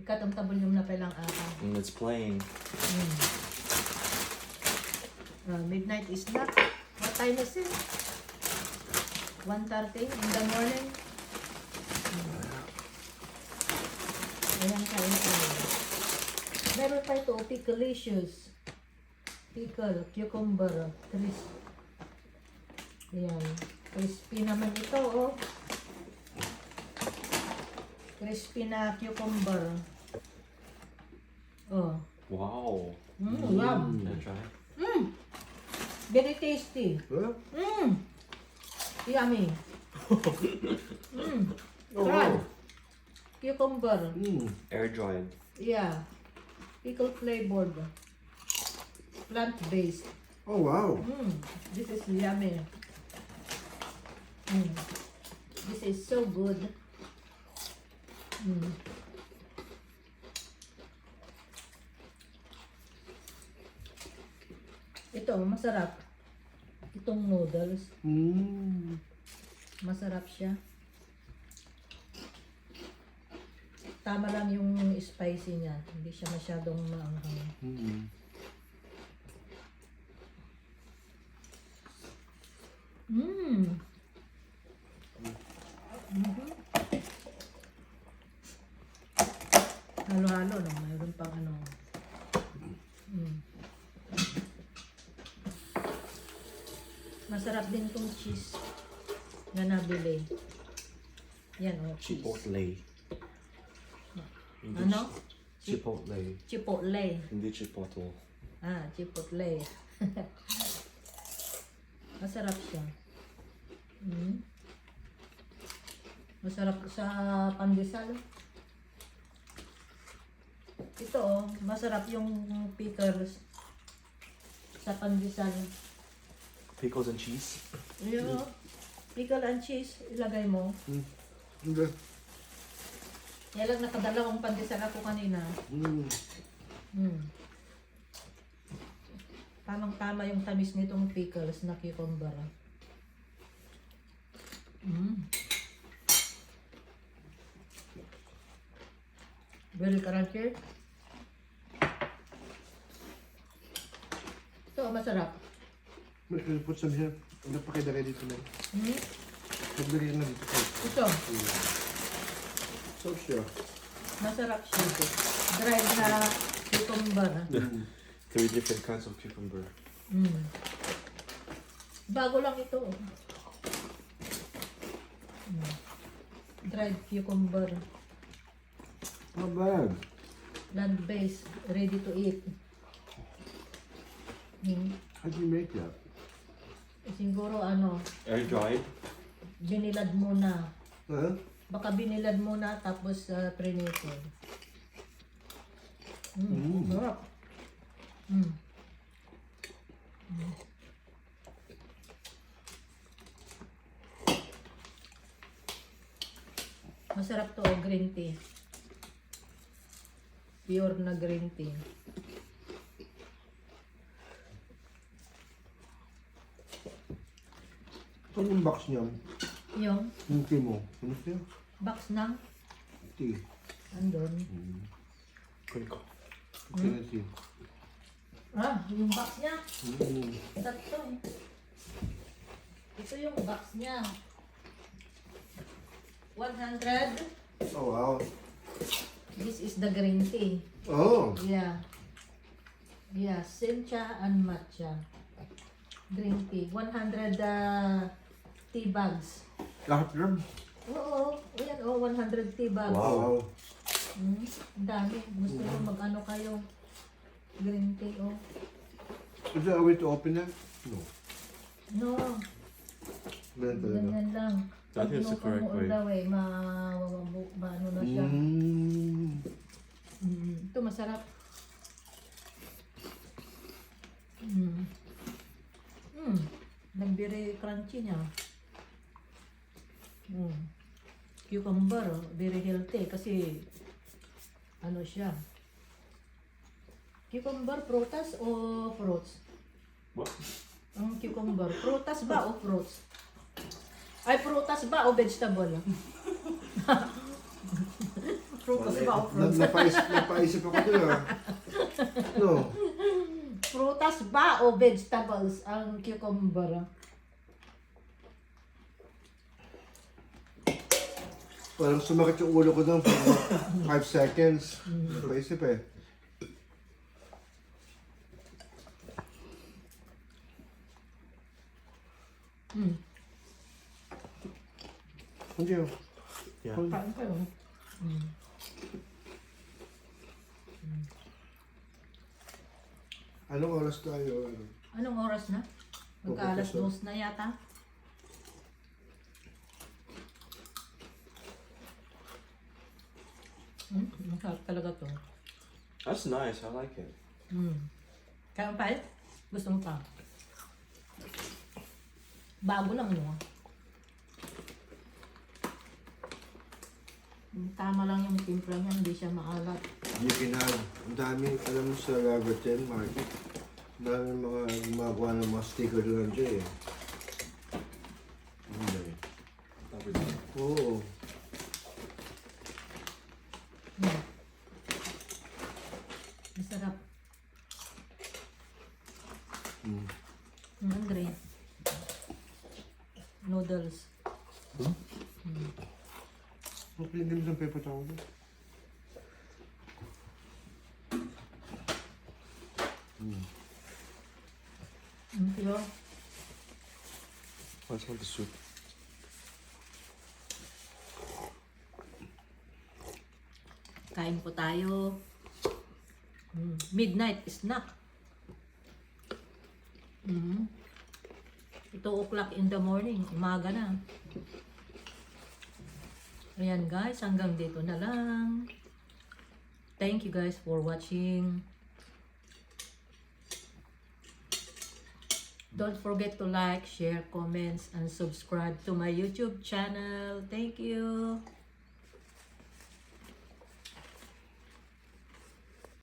Katamtabol yung napelang ata. And it's playing. Midnight is not. What time is it? 1:30 in the morning. Ayan, kain tayo. Meron pa ito, picklicious. Pickle, cucumber, crisp. Ayan. Crispy naman ito, oh. Crispy na cucumber. Oh. Wow. Yum. Can I try? Very tasty. Huh? Yummy. Oh, Try. wow. Cucumber. Air dried. Yeah. Pickle flavored. Plant-based. Oh, wow. This is yummy. This is so good. Ito, masarap. Itong noodles, masarap siya. Tama lang yung spicy niya. Hindi siya masyadong maanghang. Halo-halo, no? Mayroon pang ano. Masarap din tong cheese na nabili. Yan, oh, cheese. Chipotle. Ano? Chipotle. Chipotle. Hindi chipotle. Chipotle. Masarap siya. Masarap sa pandesal. Ito, oh, masarap yung pickles sa pandesal. Pickles and cheese. Yung pickle and cheese, ilagay mo. Okay. Yan lang nakadalawang pandesal ako kanina. Tamang-tama yung tamis nitong pickles na cucumber. Very crunchy. So, masarap. Put some here. Napakidari dito na. Nagdari na dito. Ito, So sure. masarap siya. Dried na cucumber. Three different kinds of cucumber. Bago lang ito. Dried cucumber. Not bad. Land-based. Ready to eat. How do you make that? Siguro ano, Air dried. binilad muna. Huh? Baka binilad muna tapos prinated. Sarap. Masarap to, oh, green tea. Pure na green tea. Saan yung box niya? Yung Yung tea mo? Ano siya? box ng Tea. andun. Crinkle. Okay, tea. Yung box niya. Ito eh. Ito yung box niya. 100. Oh, wow. This is the green tea. Oh. Yeah. Yeah, sencha and matcha. Green tea. 100 tea bags. Lahat lang. Oo. Ayan, 100 tea bags. Wow. Ang dami. Gusto ko mag-ano kayo. Green tea, oh. Is there a way to open that? No. No, Ganun talaga. ganyan lang. I think it's the correct way. Daw eh, ano na siya. Ito masarap. Nag-very crunchy niya. Cucumber, very healthy kasi ano siya. Cucumber, prutas o fruits? What? Ang cucumber, prutas ba o fruits? Ay, prutas ba o vegetable? Prutas ba o fruits? Napaisip ako doon ah. No. Prutas ba o vegetables ang cucumber? Parang sumakit yung ulo ko doon for 5 seconds. Napaisip eh. Hindi oh. Yeah. Kain kayo. Anong oras tayo? Anong oras na? Magka-alas 2 na yata. Masarap talaga to. That's nice. I like it. Kaya pa eh? Gusto mo pa? Bago lang no? Tama lang yung timpla niya, hindi siya maalat. Hindi kinal. Ang daming, alam mo sa Lagarten Market, ang daming mga gumagawa ng mga sticker doon dyan eh. Hindi. Oo. Masarap. Mm. Andre. Noodles. Ang pinigil ng pepper tawag doon. Yo. Let's want the soup. Kain po tayo. Midnight snack. 2 o'clock in the morning. Umaga na. Ayan guys, hanggang dito na lang. Thank you guys for watching. Don't forget to like, share, comments, and subscribe to my YouTube channel. Thank you.